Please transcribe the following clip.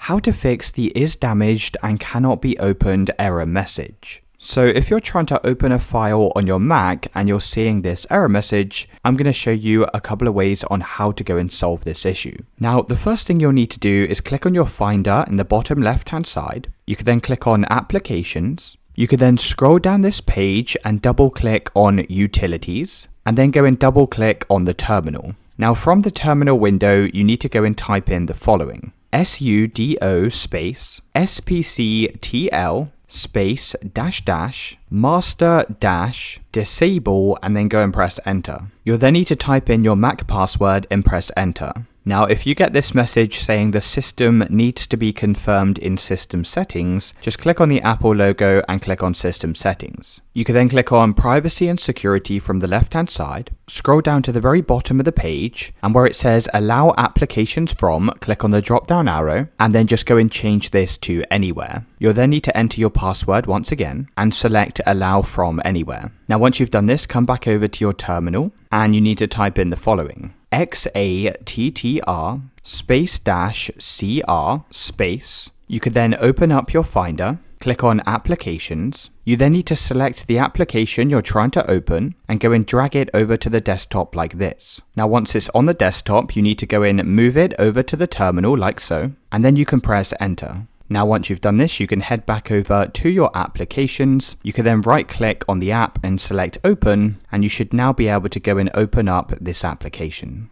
how to fix the is damaged and cannot be opened error message. So if you're trying to open a file on your Mac and you're seeing this error message, I'm going to show you a couple of ways on how to go and solve this issue. Now, the first thing you'll need to do is click on your Finder in the bottom left-hand side. You can then click on Applications. You can then scroll down this page and double-click on Utilities, and then go and double-click on the terminal. Now, from the terminal window, you need to go and type in the following: sudo space spctl space master disable, and then go and press enter. You'll then need to type in your Mac password and press enter. Now, if you get this message saying the system needs to be confirmed in system settings, just click on the Apple logo and click on system settings. You can then click on privacy and security from the left hand side, scroll down to the very bottom of the page, and where it says allow applications from, click on the drop down arrow and then just go and change this to anywhere. You'll then need to enter your password once again and select allow from anywhere. Now, once you've done this, come back over to your terminal and you need to type in the following: xattr space -cr space. You could then open up your Finder, click on Applications. You then need to select the application you're trying to open and go and drag it over to the desktop like this. Now, once it's on the desktop, you need to go in, move it over to the terminal like so, and then you can press enter. Now, once you've done this, you can head back over to your applications. You can then right click on the app and select open, and you should now be able to go and open up this application.